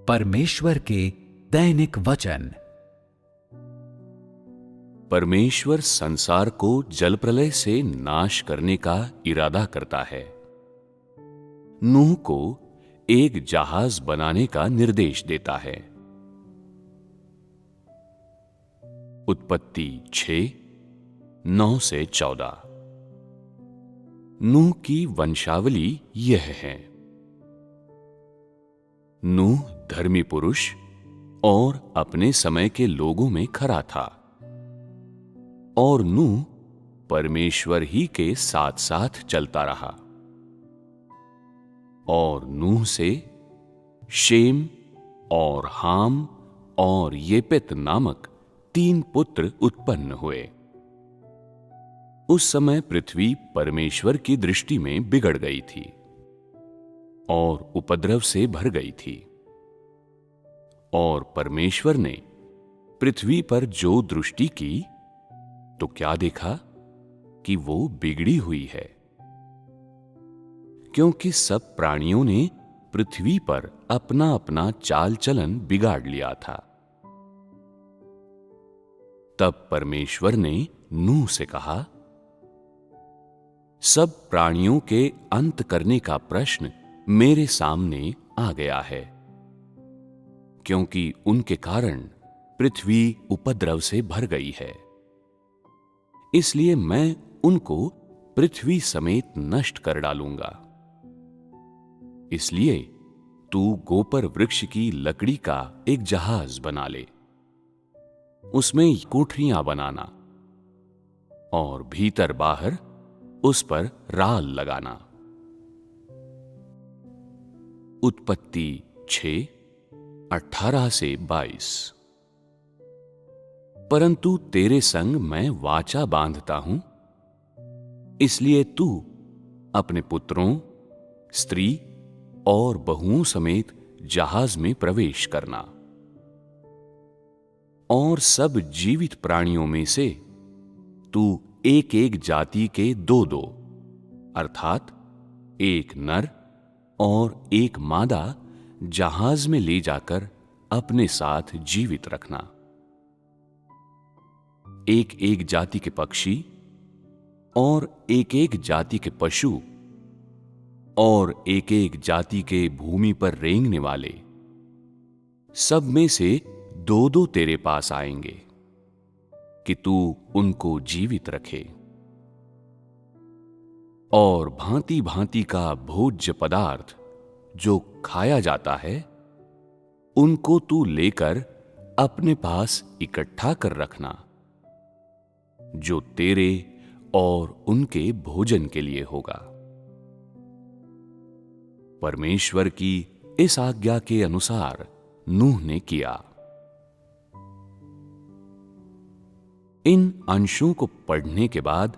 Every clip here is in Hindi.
परमेश्वर के दैनिक वचन। परमेश्वर संसार को जल प्रलय से नाश करने का इरादा करता है। नूह को एक जहाज बनाने का निर्देश देता है। उत्पत्ति 6:9-14। नूह की वंशावली यह है। नूह धर्मी पुरुष और अपने समय के लोगों में खरा था, और नूह परमेश्वर ही के साथ साथ चलता रहा। और नूह से शेम और हाम और येपेत नामक 3 पुत्र उत्पन्न हुए। उस समय पृथ्वी परमेश्वर की दृष्टि में बिगड़ गई थी और उपद्रव से भर गई थी। और परमेश्वर ने पृथ्वी पर जो दृष्टि की तो क्या देखा कि वो बिगड़ी हुई है, क्योंकि सब प्राणियों ने पृथ्वी पर अपना अपना चाल चलन बिगाड़ लिया था। तब परमेश्वर ने नूह से कहा, सब प्राणियों के अंत करने का प्रश्न मेरे सामने आ गया है, क्योंकि उनके कारण पृथ्वी उपद्रव से भर गई है। इसलिए मैं उनको पृथ्वी समेत नष्ट कर डालूंगा। इसलिए तू गोपर वृक्ष की लकड़ी का एक जहाज बना ले, उसमें कोठरियां बनाना और भीतर बाहर उस पर राल लगाना। उत्पत्ति 6:18-22। परंतु तेरे संग मैं वाचा बांधता हूं, इसलिए तू अपने पुत्रों, स्त्री और बहुओं समेत जहाज में प्रवेश करना। और सब जीवित प्राणियों में से तू एक एक जाति के 2-2, अर्थात एक नर और एक मादा जहाज में ले जाकर अपने साथ जीवित रखना। एक एक जाति के पक्षी और एक एक जाति के पशु और एक एक जाति के भूमि पर रेंगने वाले, सब में से 2-2 तेरे पास आएंगे कि तू उनको जीवित रखे। और भांति भांति का भोज्य पदार्थ जो खाया जाता है, उनको तू लेकर अपने पास इकट्ठा कर रखना, जो तेरे और उनके भोजन के लिए होगा। परमेश्वर की इस आज्ञा के अनुसार नूह ने किया। इन अंशों को पढ़ने के बाद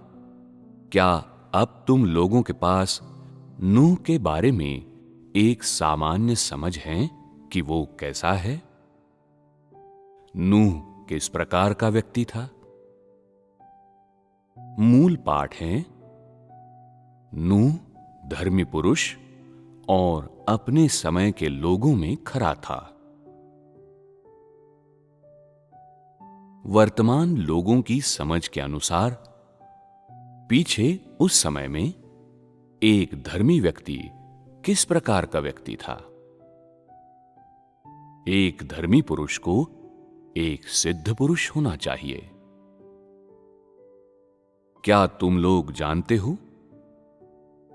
क्या अब तुम लोगों के पास नूह के बारे में एक सामान्य समझ है कि वो कैसा है? नूह किस प्रकार का व्यक्ति था? मूल पाठ है, नूह धर्मी पुरुष और अपने समय के लोगों में खरा था। वर्तमान लोगों की समझ के अनुसार पीछे उस समय में एक धर्मी व्यक्ति किस प्रकार का व्यक्ति था? एक धर्मी पुरुष को एक सिद्ध पुरुष होना चाहिए। क्या तुम लोग जानते हो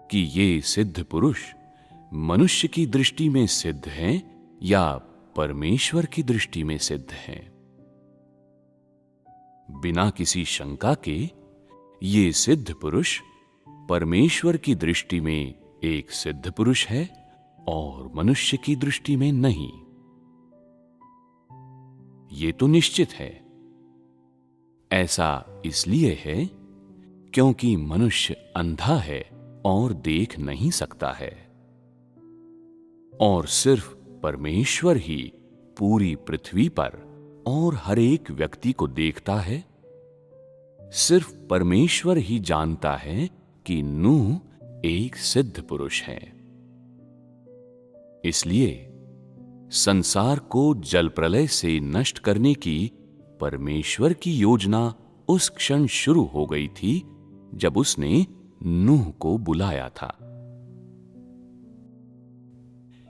कि ये सिद्ध पुरुष मनुष्य की दृष्टि में सिद्ध हैं या परमेश्वर की दृष्टि में सिद्ध हैं? बिना किसी शंका के ये सिद्ध पुरुष परमेश्वर की दृष्टि में एक सिद्ध पुरुष है और मनुष्य की दृष्टि में नहीं। ये तो निश्चित है। ऐसा इसलिए है क्योंकि मनुष्य अंधा है और देख नहीं सकता है, और सिर्फ परमेश्वर ही पूरी पृथ्वी पर और हर एक व्यक्ति को देखता है। सिर्फ परमेश्वर ही जानता है कि नूह एक सिद्ध पुरुष है। इसलिए संसार को जल प्रलय से नष्ट करने की परमेश्वर की योजना उस क्षण शुरू हो गई थी जब उसने नूह को बुलाया था।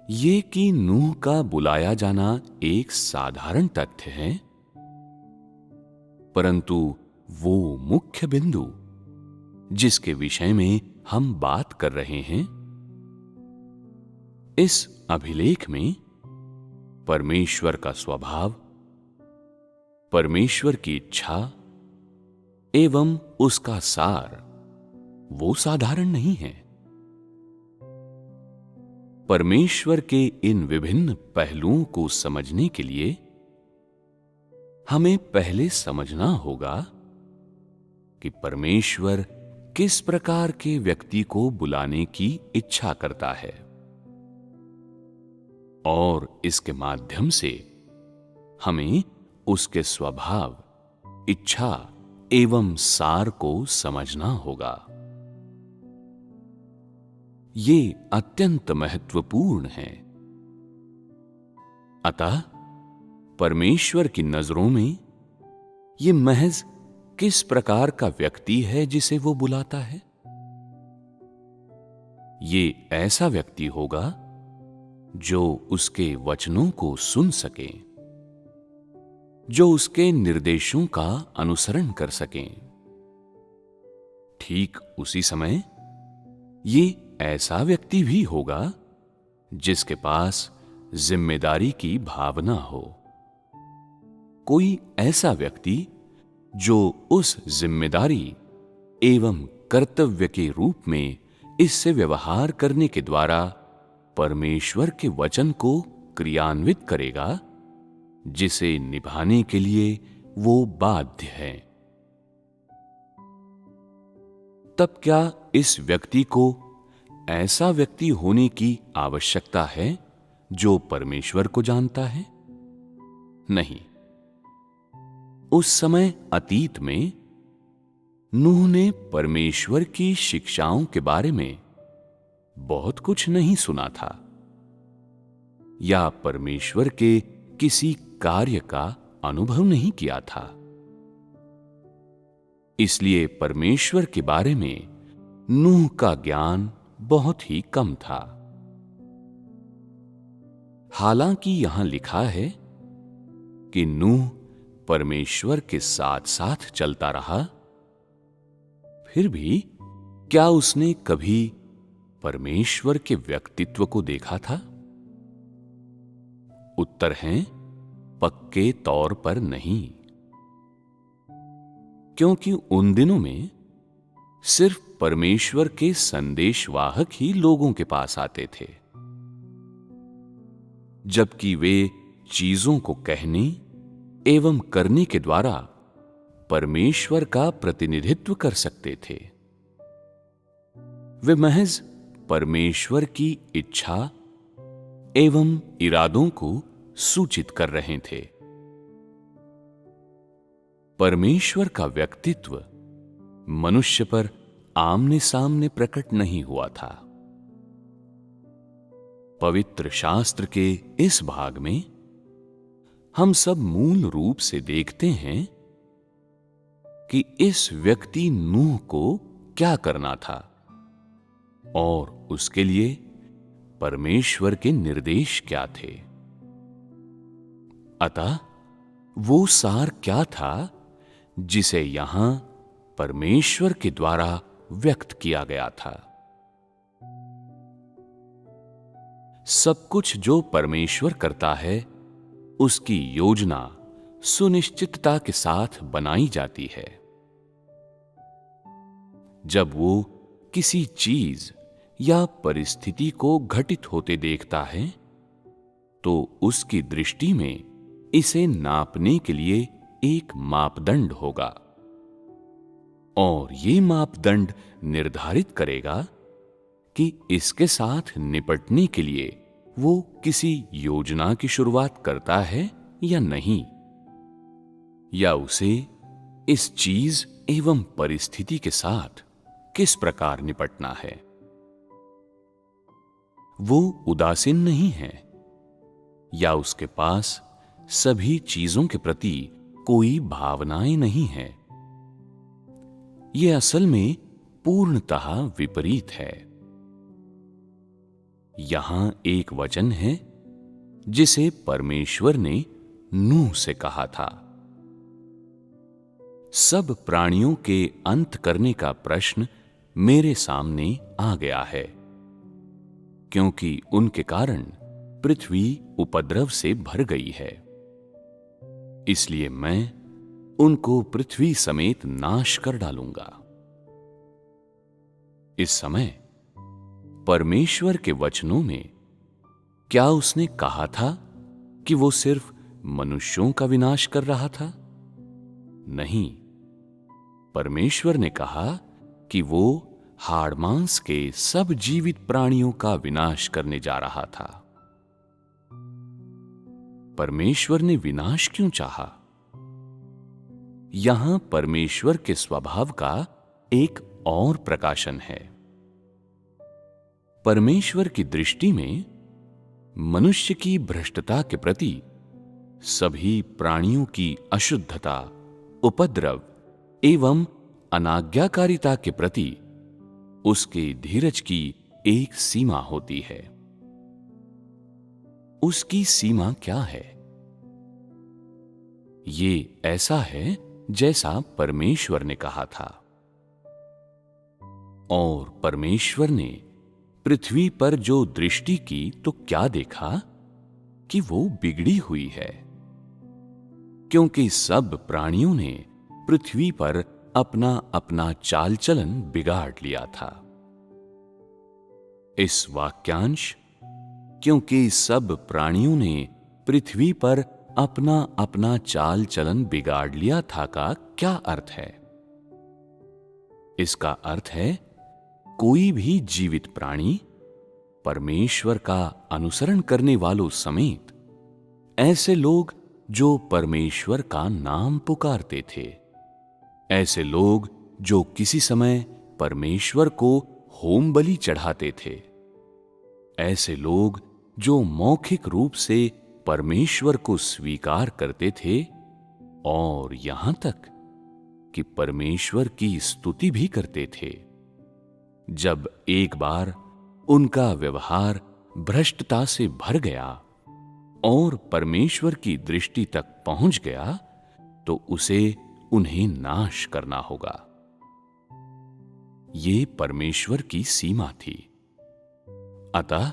ये कि नूह का बुलाया जाना एक साधारण तथ्य है, परंतु वो मुख्य बिंदु जिसके विषय में हम बात कर रहे हैं, इस अभिलेख में परमेश्वर का स्वभाव, परमेश्वर की इच्छा एवं उसका सार वो साधारण नहीं है। परमेश्वर के इन विभिन्न पहलुओं को समझने के लिए हमें पहले समझना होगा कि परमेश्वर किस प्रकार के व्यक्ति को बुलाने की इच्छा करता है और इसके माध्यम से हमें उसके स्वभाव, इच्छा एवं सार को समझना होगा। ये अत्यंत महत्वपूर्ण है। अतः परमेश्वर की नजरों में ये महज किस प्रकार का व्यक्ति है जिसे वो बुलाता है? ये ऐसा व्यक्ति होगा जो उसके वचनों को सुन सके, जो उसके निर्देशों का अनुसरण कर सके। ठीक उसी समय ये ऐसा व्यक्ति भी होगा जिसके पास जिम्मेदारी की भावना हो, कोई ऐसा व्यक्ति जो उस जिम्मेदारी एवं कर्तव्य के रूप में इससे व्यवहार करने के द्वारा परमेश्वर के वचन को क्रियान्वित करेगा, जिसे निभाने के लिए वो बाध्य है। तब क्या इस व्यक्ति को ऐसा व्यक्ति होने की आवश्यकता है जो परमेश्वर को जानता है? नहीं। उस समय अतीत में नूह ने परमेश्वर की शिक्षाओं के बारे में बहुत कुछ नहीं सुना था या परमेश्वर के किसी कार्य का अनुभव नहीं किया था। इसलिए परमेश्वर के बारे में नूह का ज्ञान बहुत ही कम था। हालांकि यहां लिखा है कि नूह परमेश्वर के साथ साथ चलता रहा, फिर भी क्या उसने कभी परमेश्वर के व्यक्तित्व को देखा था? उत्तर है पक्के तौर पर नहीं, क्योंकि उन दिनों में सिर्फ परमेश्वर के संदेशवाहक ही लोगों के पास आते थे, जबकि वे चीजों को कहने एवं करने के द्वारा परमेश्वर का प्रतिनिधित्व कर सकते थे। वे महज परमेश्वर की इच्छा एवं इरादों को सूचित कर रहे थे। परमेश्वर का व्यक्तित्व मनुष्य पर आमने सामने प्रकट नहीं हुआ था। पवित्र शास्त्र के इस भाग में हम सब मूल रूप से देखते हैं कि इस व्यक्ति नूह को क्या करना था और उसके लिए परमेश्वर के निर्देश क्या थे। अतः वो सार क्या था जिसे यहां परमेश्वर के द्वारा व्यक्त किया गया था। सब कुछ जो परमेश्वर करता है उसकी योजना सुनिश्चितता के साथ बनाई जाती है। जब वो किसी चीज या परिस्थिति को घटित होते देखता है तो उसकी दृष्टि में इसे नापने के लिए एक मापदंड होगा और ये मापदंड निर्धारित करेगा कि इसके साथ निपटने के लिए वो किसी योजना की शुरुआत करता है या नहीं, या उसे इस चीज एवं परिस्थिति के साथ किस प्रकार निपटना है। वो उदासीन नहीं है या उसके पास सभी चीजों के प्रति कोई भावनाएं नहीं है। यह असल में पूर्णतः विपरीत है। यहां एक वचन है जिसे परमेश्वर ने नूह से कहा था। सब प्राणियों के अंत करने का प्रश्न मेरे सामने आ गया है, क्योंकि उनके कारण पृथ्वी उपद्रव से भर गई है। इसलिए मैं उनको पृथ्वी समेत नाश कर डालूंगा। इस समय परमेश्वर के वचनों में क्या उसने कहा था कि वो सिर्फ मनुष्यों का विनाश कर रहा था? नहीं, परमेश्वर ने कहा कि वो हाड़ मांस के सब जीवित प्राणियों का विनाश करने जा रहा था। परमेश्वर ने विनाश क्यों चाहा? यहां परमेश्वर के स्वभाव का एक और प्रकाशन है। परमेश्वर की दृष्टि में मनुष्य की भ्रष्टता के प्रति, सभी प्राणियों की अशुद्धता, उपद्रव एवं अनाज्ञाकारिता के प्रति उसके धीरज की एक सीमा होती है। उसकी सीमा क्या है? ये ऐसा है जैसा परमेश्वर ने कहा था। और परमेश्वर ने पृथ्वी पर जो दृष्टि की तो क्या देखा कि वो बिगड़ी हुई है, क्योंकि सब प्राणियों ने पृथ्वी पर अपना अपना चाल चलन बिगाड़ लिया था। इस वाक्यांश क्योंकि सब प्राणियों ने पृथ्वी पर अपना अपना चाल चलन बिगाड़ लिया था का क्या अर्थ है? इसका अर्थ है कोई भी जीवित प्राणी परमेश्वर का अनुसरण करने वालों समेत ऐसे लोग जो परमेश्वर का नाम पुकारते थे, ऐसे लोग जो किसी समय परमेश्वर को होम बलि चढ़ाते थे, ऐसे लोग जो मौखिक रूप से परमेश्वर को स्वीकार करते थे और यहां तक कि परमेश्वर की स्तुति भी करते थे, जब एक बार उनका व्यवहार भ्रष्टता से भर गया और परमेश्वर की दृष्टि तक पहुंच गया, तो उसे उन्हें नाश करना होगा। ये परमेश्वर की सीमा थी। अतः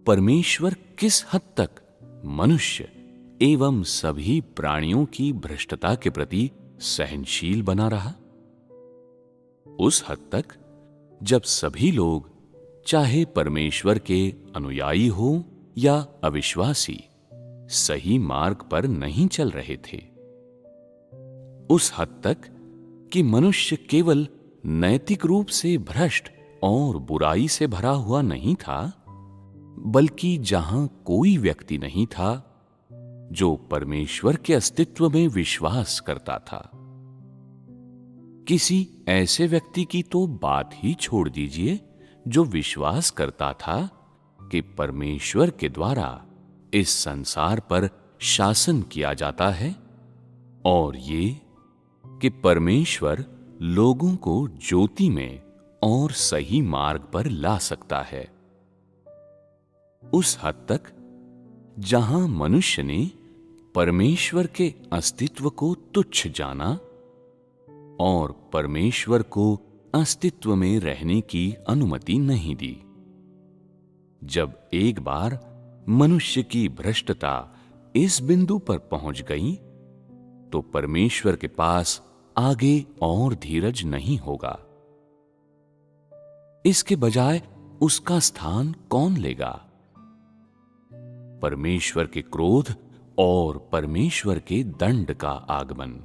परमेश्वर किस हद तक मनुष्य एवं सभी प्राणियों की भ्रष्टता के प्रति सहनशील बना रहा? उस हद तक जब सभी लोग, चाहे परमेश्वर के अनुयायी हो या अविश्वासी, सही मार्ग पर नहीं चल रहे थे। उस हद तक कि मनुष्य केवल नैतिक रूप से भ्रष्ट और बुराई से भरा हुआ नहीं था, बल्कि जहां कोई व्यक्ति नहीं था जो परमेश्वर के अस्तित्व में विश्वास करता था। किसी ऐसे व्यक्ति की तो बात ही छोड़ दीजिए जो विश्वास करता था कि परमेश्वर के द्वारा इस संसार पर शासन किया जाता है और ये कि परमेश्वर लोगों को ज्योति में और सही मार्ग पर ला सकता है। उस हद तक जहां मनुष्य ने परमेश्वर के अस्तित्व को तुच्छ जाना और परमेश्वर को अस्तित्व में रहने की अनुमति नहीं दी। जब एक बार मनुष्य की भ्रष्टता इस बिंदु पर पहुंच गई, तो परमेश्वर के पास आगे और धीरज नहीं होगा। इसके बजाय उसका स्थान कौन लेगा? परमेश्वर के क्रोध और परमेश्वर के दंड का आगमन।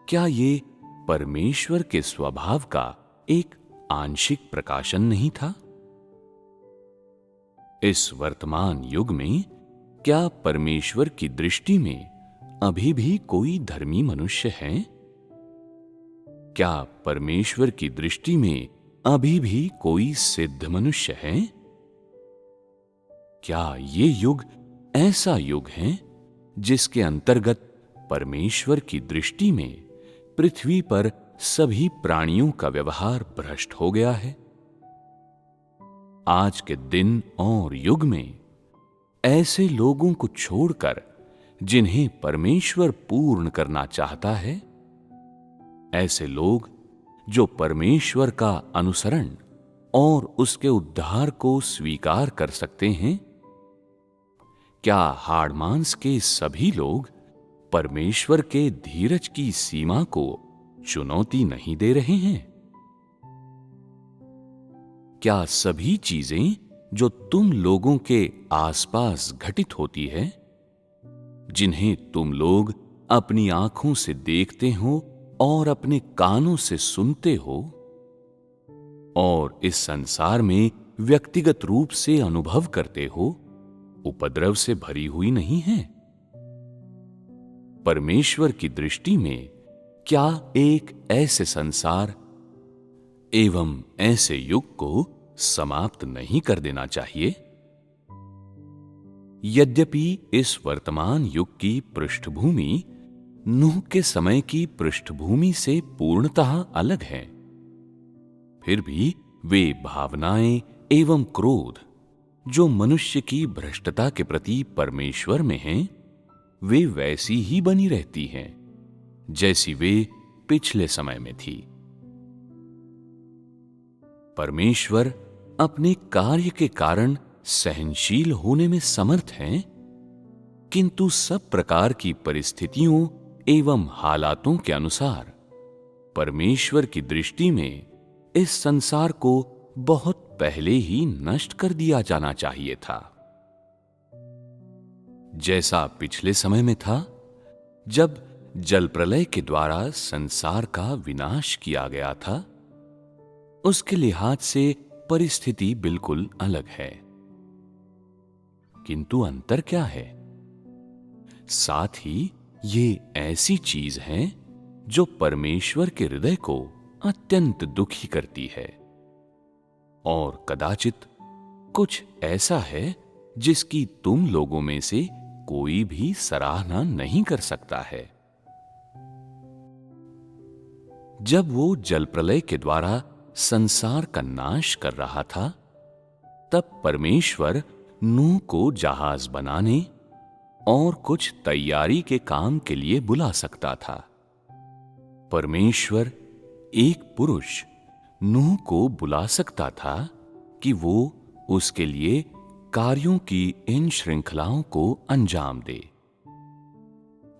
क्या ये परमेश्वर के स्वभाव का एक आंशिक प्रकाशन नहीं था? इस वर्तमान युग में क्या परमेश्वर की दृष्टि में अभी भी कोई धर्मी मनुष्य है? क्या परमेश्वर की दृष्टि में अभी भी कोई सिद्ध मनुष्य है? क्या ये युग ऐसा युग है जिसके अंतर्गत परमेश्वर की दृष्टि में पृथ्वी पर सभी प्राणियों का व्यवहार भ्रष्ट हो गया है? आज के दिन और युग में ऐसे लोगों को छोड़कर जिन्हें परमेश्वर पूर्ण करना चाहता है, ऐसे लोग जो परमेश्वर का अनुसरण और उसके उद्धार को स्वीकार कर सकते हैं, क्या हाड़ मांस के सभी लोग परमेश्वर के धीरज की सीमा को चुनौती नहीं दे रहे हैं? क्या सभी चीजें जो तुम लोगों के आसपास घटित होती है, जिन्हें तुम लोग अपनी आंखों से देखते हो और अपने कानों से सुनते हो और इस संसार में व्यक्तिगत रूप से अनुभव करते हो, उपद्रव से भरी हुई नहीं है? परमेश्वर की दृष्टि में क्या एक ऐसे संसार एवं ऐसे युग को समाप्त नहीं कर देना चाहिए? यद्यपि इस वर्तमान युग की पृष्ठभूमि नूह के समय की पृष्ठभूमि से पूर्णतः अलग है, फिर भी वे भावनाएं एवं क्रोध जो मनुष्य की भ्रष्टता के प्रति परमेश्वर में हैं, वे वैसी ही बनी रहती हैं जैसी वे पिछले समय में थी। परमेश्वर अपने कार्य के कारण सहनशील होने में समर्थ हैं, किंतु सब प्रकार की परिस्थितियों एवं हालातों के अनुसार परमेश्वर की दृष्टि में इस संसार को बहुत पहले ही नष्ट कर दिया जाना चाहिए था। जैसा पिछले समय में था, जब जल प्रलय के द्वारा संसार का विनाश किया गया था, उसके लिहाज से परिस्थिति बिल्कुल अलग है। किंतु अंतर क्या है? साथ ही ये ऐसी चीज है जो परमेश्वर के हृदय को अत्यंत दुखी करती है और कदाचित कुछ ऐसा है जिसकी तुम लोगों में से कोई भी सराहना नहीं कर सकता है। जब वो जल प्रलय के द्वारा संसार का नाश कर रहा था, तब परमेश्वर नूह को जहाज बनाने और कुछ तैयारी के काम के लिए बुला सकता था। परमेश्वर एक पुरुष नूह को बुला सकता था कि वो उसके लिए कार्यों की इन श्रृंखलाओं को अंजाम दे,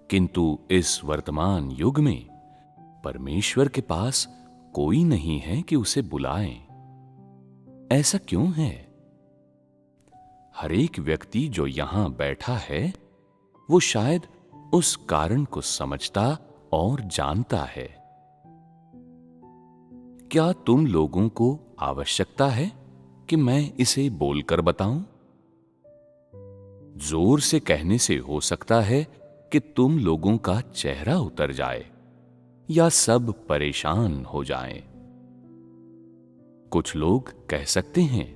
किंतु इस वर्तमान युग में परमेश्वर के पास कोई नहीं है कि उसे बुलाएं। ऐसा क्यों है? हर एक व्यक्ति जो यहां बैठा है, वो शायद उस कारण को समझता और जानता है। क्या तुम लोगों को आवश्यकता है कि मैं इसे बोलकर बताऊं? जोर से कहने से हो सकता है कि तुम लोगों का चेहरा उतर जाए या सब परेशान हो जाएं। कुछ लोग कह सकते हैं,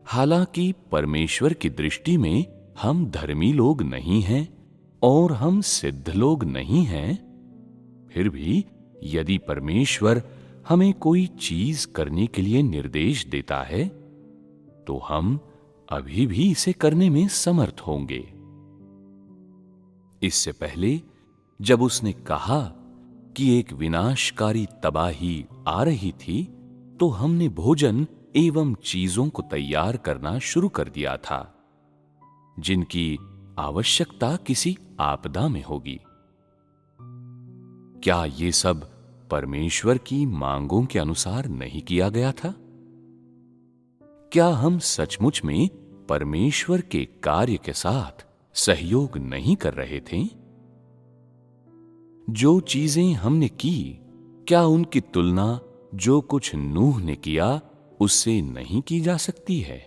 हालांकि परमेश्वर की दृष्टि में हम धर्मी लोग नहीं हैं और हम सिद्ध लोग नहीं हैं, फिर भी यदि परमेश्वर हमें कोई चीज करने के लिए निर्देश देता है, तो हम अभी भी इसे करने में समर्थ होंगे। इससे पहले जब उसने कहा कि एक विनाशकारी तबाही आ रही थी, तो हमने भोजन एवं चीजों को तैयार करना शुरू कर दिया था, जिनकी आवश्यकता किसी आपदा में होगी। क्या ये सब परमेश्वर की मांगों के अनुसार नहीं किया गया था? क्या हम सचमुच में परमेश्वर के कार्य के साथ सहयोग नहीं कर रहे थे? जो चीजें हमने की, क्या उनकी तुलना जो कुछ नूह ने किया उससे नहीं की जा सकती है?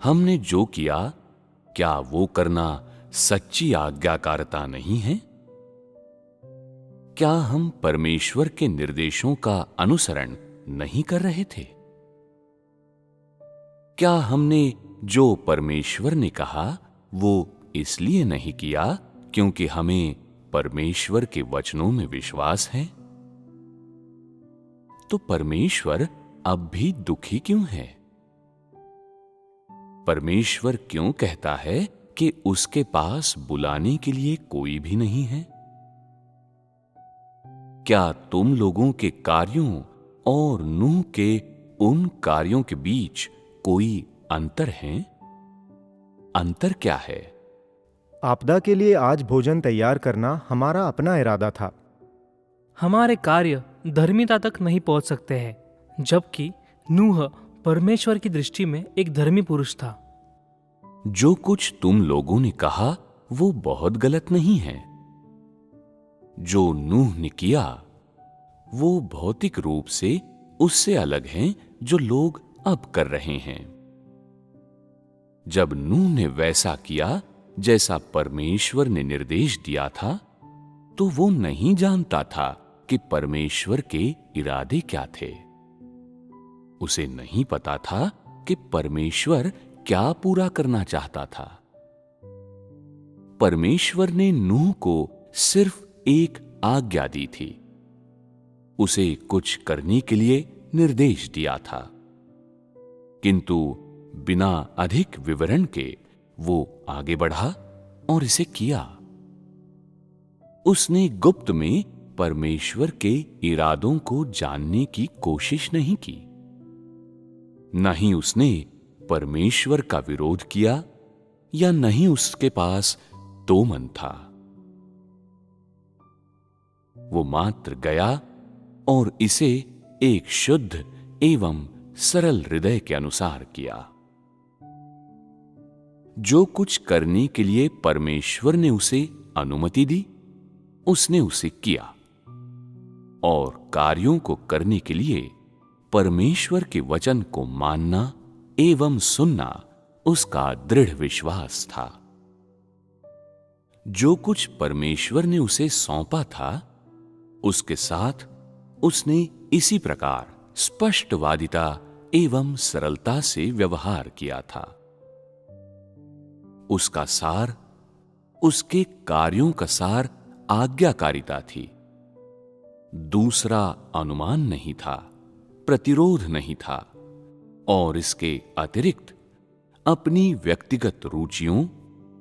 हमने जो किया, क्या वो करना सच्ची आज्ञाकारिता नहीं है? क्या हम परमेश्वर के निर्देशों का अनुसरण नहीं कर रहे थे? क्या हमने जो परमेश्वर ने कहा वो इसलिए नहीं किया क्योंकि हमें परमेश्वर के वचनों में विश्वास है, तो परमेश्वर अब भी दुखी क्यों है? परमेश्वर क्यों कहता है कि उसके पास बुलाने के लिए कोई भी नहीं है? क्या तुम लोगों के कार्यों और नूह के उन कार्यों के बीच कोई अंतर है? अंतर क्या है? आपदा के लिए आज भोजन तैयार करना हमारा अपना इरादा था। हमारे कार्य धर्मिता तक नहीं पहुंच सकते हैं, जबकि नूह परमेश्वर की दृष्टि में एक धर्मी पुरुष था। जो कुछ तुम लोगों ने कहा वो बहुत गलत नहीं है। जो नूह ने किया वो भौतिक रूप से उससे अलग हैं जो लोग अब कर रहे हैं। जब नूह ने वैसा किया जैसा परमेश्वर ने निर्देश दिया था, तो वो नहीं जानता था कि परमेश्वर के इरादे क्या थे। उसे नहीं पता था कि परमेश्वर क्या पूरा करना चाहता था। परमेश्वर ने नूह को सिर्फ एक आज्ञा दी थी, उसे कुछ करने के लिए निर्देश दिया था, किंतु बिना अधिक विवरण के वो आगे बढ़ा और इसे किया। उसने गुप्त में परमेश्वर के इरादों को जानने की कोशिश नहीं की। न ही उसने परमेश्वर का विरोध किया या न ही उसके पास दो मन था। वो मात्र गया और इसे एक शुद्ध एवं सरल हृदय के अनुसार किया। जो कुछ करने के लिए परमेश्वर ने उसे अनुमति दी, उसने उसे किया, और कार्यों को करने के लिए परमेश्वर के वचन को मानना एवं सुनना उसका दृढ़ विश्वास था। जो कुछ परमेश्वर ने उसे सौंपा था, उसके साथ उसने इसी प्रकार स्पष्टवादिता एवं सरलता से व्यवहार किया था। उसका सार, उसके कार्यों का सार आज्ञाकारिता थी। दूसरा अनुमान नहीं था, प्रतिरोध नहीं था, और इसके अतिरिक्त अपनी व्यक्तिगत रुचियों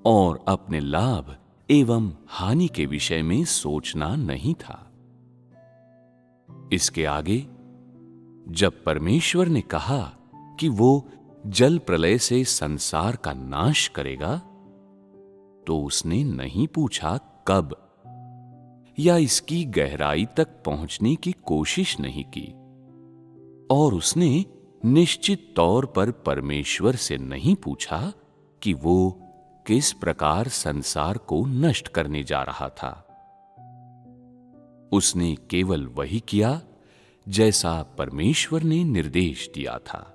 और अपने लाभ एवं हानि के विषय में सोचना नहीं था। इसके आगे जब परमेश्वर ने कहा कि वो जल प्रलय से संसार का नाश करेगा, तो उसने नहीं पूछा कब, या इसकी गहराई तक पहुंचने की कोशिश नहीं की, और उसने निश्चित तौर पर परमेश्वर से नहीं पूछा कि वो किस प्रकार संसार को नष्ट करने जा रहा था। उसने केवल वही किया जैसा परमेश्वर ने निर्देश दिया था।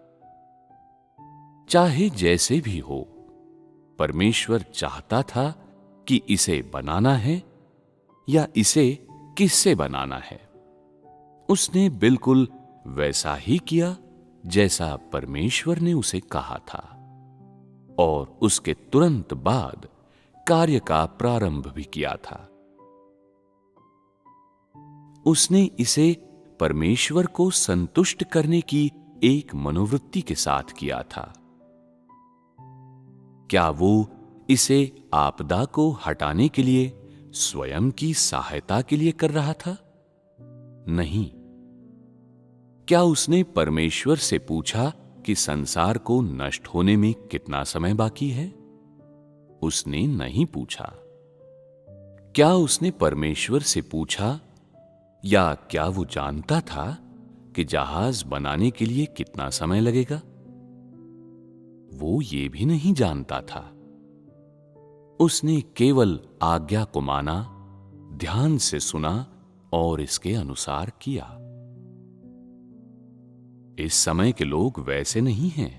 चाहे जैसे भी हो, परमेश्वर चाहता था कि इसे बनाना है या इसे किससे बनाना है। उसने बिल्कुल वैसा ही किया जैसा परमेश्वर ने उसे कहा था, और उसके तुरंत बाद कार्य का प्रारंभ भी किया था। उसने इसे परमेश्वर को संतुष्ट करने की एक मनोवृत्ति के साथ किया था। क्या वो इसे आपदा को हटाने के लिए स्वयं की सहायता के लिए कर रहा था? नहीं। क्या उसने परमेश्वर से पूछा कि संसार को नष्ट होने में कितना समय बाकी है? उसने नहीं पूछा। क्या उसने परमेश्वर से पूछा, या क्या वो जानता था कि जहाज बनाने के लिए कितना समय लगेगा? वो ये भी नहीं जानता था। उसने केवल आज्ञा को माना, ध्यान से सुना और इसके अनुसार किया। इस समय के लोग वैसे नहीं हैं।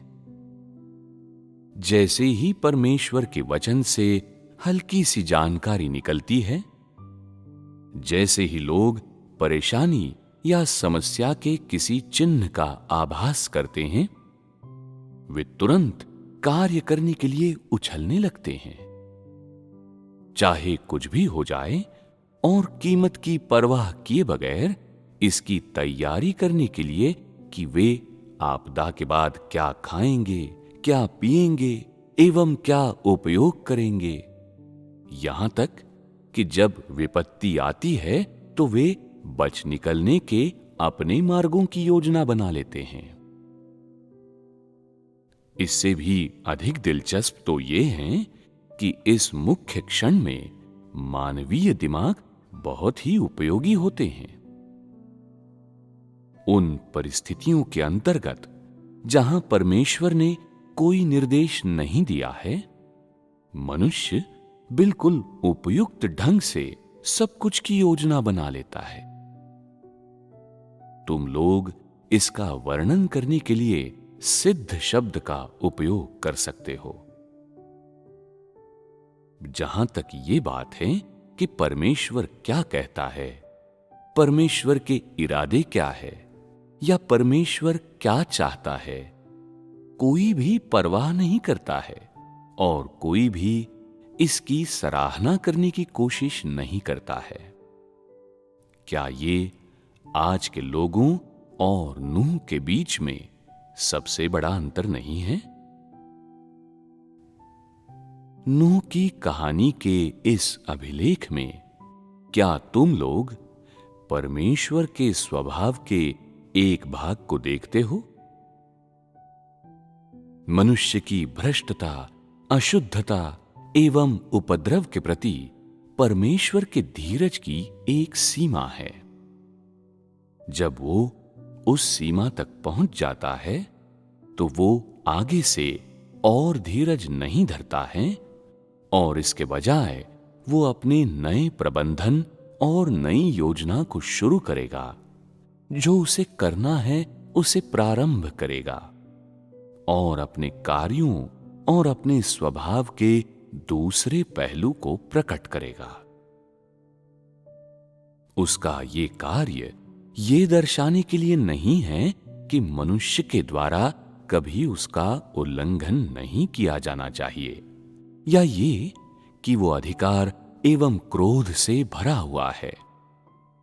जैसे ही परमेश्वर के वचन से हल्की सी जानकारी निकलती है, जैसे ही लोग परेशानी या समस्या के किसी चिन्ह का आभास करते हैं, वे तुरंत कार्य करने के लिए उछलने लगते हैं। चाहे कुछ भी हो जाए और कीमत की परवाह किए बगैर इसकी तैयारी करने के लिए कि वे आपदा के बाद क्या खाएंगे, क्या पिएंगे एवं क्या उपयोग करेंगे। यहां तक कि जब विपत्ति आती है तो वे बच निकलने के अपने मार्गों की योजना बना लेते हैं। इससे भी अधिक दिलचस्प तो ये है कि इस मुख्य क्षण में मानवीय दिमाग बहुत ही उपयोगी होते हैं। उन परिस्थितियों के अंतर्गत जहां परमेश्वर ने कोई निर्देश नहीं दिया है, मनुष्य बिल्कुल उपयुक्त ढंग से सब कुछ की योजना बना लेता है। तुम लोग इसका वर्णन करने के लिए सिद्ध शब्द का उपयोग कर सकते हो। जहां तक ये बात है कि परमेश्वर क्या कहता है, परमेश्वर के इरादे क्या है या परमेश्वर क्या चाहता है, कोई भी परवाह नहीं करता है और कोई भी इसकी सराहना करने की कोशिश नहीं करता है। क्या ये आज के लोगों और नूह के बीच में सबसे बड़ा अंतर नहीं है? नूह की कहानी के इस अभिलेख में क्या तुम लोग परमेश्वर के स्वभाव के एक भाग को देखते हो? मनुष्य की भ्रष्टता, अशुद्धता एवं उपद्रव के प्रति परमेश्वर के धीरज की एक सीमा है। जब वो उस सीमा तक पहुंच जाता है तो वो आगे से और धीरज नहीं धरता है और इसके बजाय वो अपने नए प्रबंधन और नई योजना को शुरू करेगा। जो उसे करना है उसे प्रारंभ करेगा और अपने कार्यों और अपने स्वभाव के दूसरे पहलू को प्रकट करेगा। उसका ये कार्य ये दर्शाने के लिए नहीं है कि मनुष्य के द्वारा कभी उसका उल्लंघन नहीं किया जाना चाहिए या ये कि वो अधिकार एवं क्रोध से भरा हुआ है,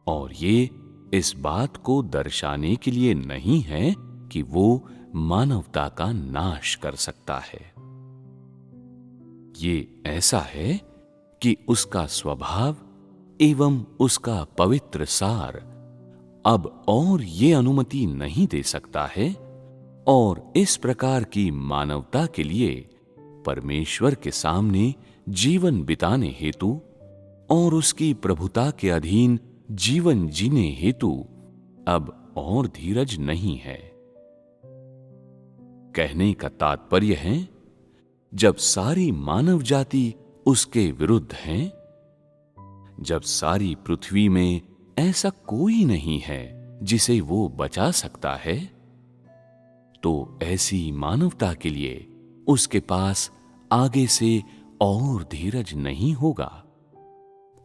और ये इस बात को दर्शाने के लिए नहीं है कि वो मानवता का नाश कर सकता है। ये ऐसा है कि उसका स्वभाव एवं उसका पवित्र सार अब और ये अनुमति नहीं दे सकता है और इस प्रकार की मानवता के लिए परमेश्वर के सामने जीवन बिताने हेतु और उसकी प्रभुता के अधीन जीवन जीने हेतु अब और धीरज नहीं है। कहने का तात्पर्य है, जब सारी मानव जाति उसके विरुद्ध है, जब सारी पृथ्वी में ऐसा कोई नहीं है जिसे वो बचा सकता है, तो ऐसी मानवता के लिए उसके पास आगे से और धीरज नहीं होगा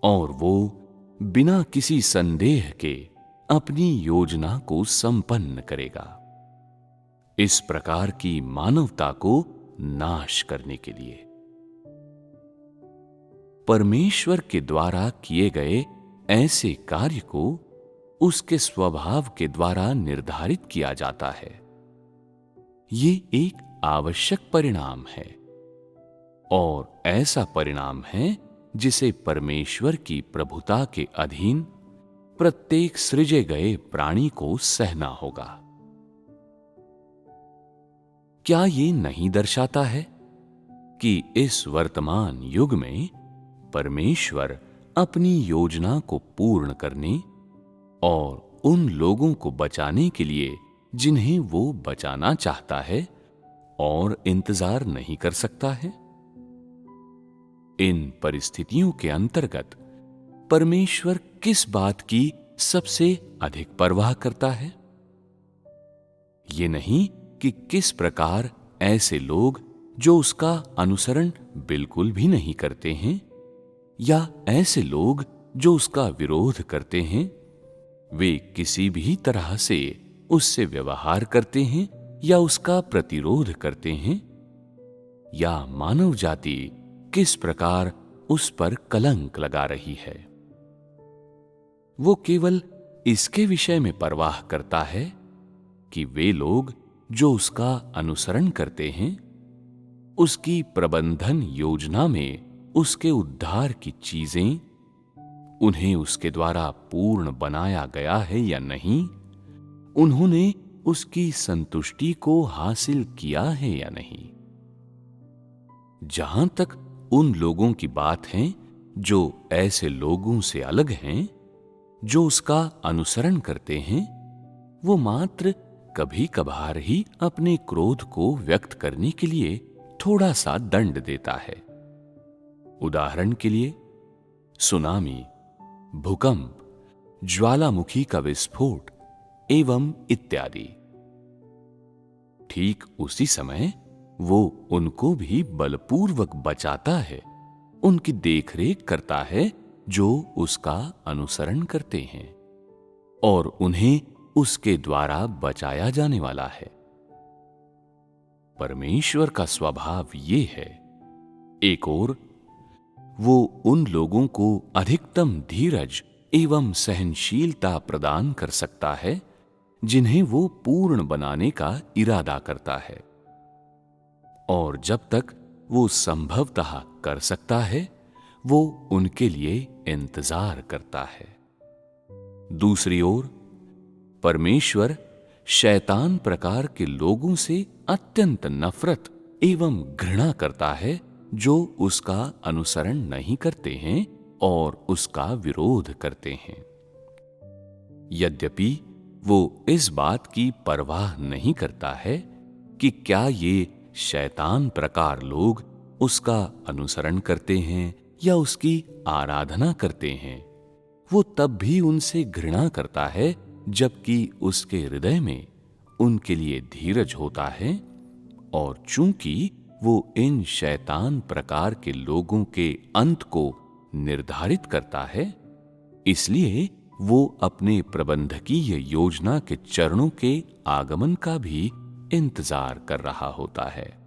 और वो बिना किसी संदेह के अपनी योजना को संपन्न करेगा, इस प्रकार की मानवता को नाश करने के लिए। परमेश्वर के द्वारा किए गए ऐसे कार्य को उसके स्वभाव के द्वारा निर्धारित किया जाता है। ये एक आवश्यक परिणाम है और ऐसा परिणाम है जिसे परमेश्वर की प्रभुता के अधीन प्रत्येक सृजे गए प्राणी को सहना होगा। क्या ये नहीं दर्शाता है कि इस वर्तमान युग में परमेश्वर अपनी योजना को पूर्ण करने और उन लोगों को बचाने के लिए जिन्हें वो बचाना चाहता है और इंतजार नहीं कर सकता है? इन परिस्थितियों के अंतर्गत परमेश्वर किस बात की सबसे अधिक परवाह करता है? ये नहीं कि किस प्रकार ऐसे लोग जो उसका अनुसरण बिल्कुल भी नहीं करते हैं या ऐसे लोग जो उसका विरोध करते हैं, वे किसी भी तरह से उससे व्यवहार करते हैं या उसका प्रतिरोध करते हैं। या मानव जाति किस प्रकार उस पर कलंक लगा रही है। वो केवल इसके विषय में परवाह करता है कि वे लोग जो उसका अनुसरण करते हैं, उसकी प्रबंधन योजना में उसके उद्धार की चीजें उन्हें उसके द्वारा पूर्ण बनाया गया है या नहीं, उन्होंने उसकी संतुष्टि को हासिल किया है या नहीं। जहां तक उन लोगों की बात है जो ऐसे लोगों से अलग हैं, जो उसका अनुसरण करते हैं, वो मात्र कभी कभार ही अपने क्रोध को व्यक्त करने के लिए थोड़ा सा दंड देता है। उदाहरण के लिए सुनामी, भूकंप, ज्वालामुखी का विस्फोट एवं इत्यादि। ठीक उसी समय वो उनको भी बलपूर्वक बचाता है, उनकी देखरेख करता है जो उसका अनुसरण करते हैं और उन्हें उसके द्वारा बचाया जाने वाला है। परमेश्वर का स्वभाव ये है, एक ओर वो उन लोगों को अधिकतम धीरज एवं सहनशीलता प्रदान कर सकता है जिन्हें वो पूर्ण बनाने का इरादा करता है, और जब तक वो संभवतः कर सकता है वो उनके लिए इंतजार करता है। दूसरी ओर परमेश्वर शैतान प्रकार के लोगों से अत्यंत नफरत एवं घृणा करता है जो उसका अनुसरण नहीं करते हैं और उसका विरोध करते हैं। यद्यपि वो इस बात की परवाह नहीं करता है कि क्या ये शैतान प्रकार लोग उसका अनुसरण करते हैं या उसकी आराधना करते हैं, वो तब भी उनसे घृणा करता है, जबकि उसके हृदय में उनके लिए धीरज होता है। और चूंकि वो इन शैतान प्रकार के लोगों के अंत को निर्धारित करता है, इसलिए वो अपने प्रबंधकीय योजना के चरणों के आगमन का भी इंतजार कर रहा होता है।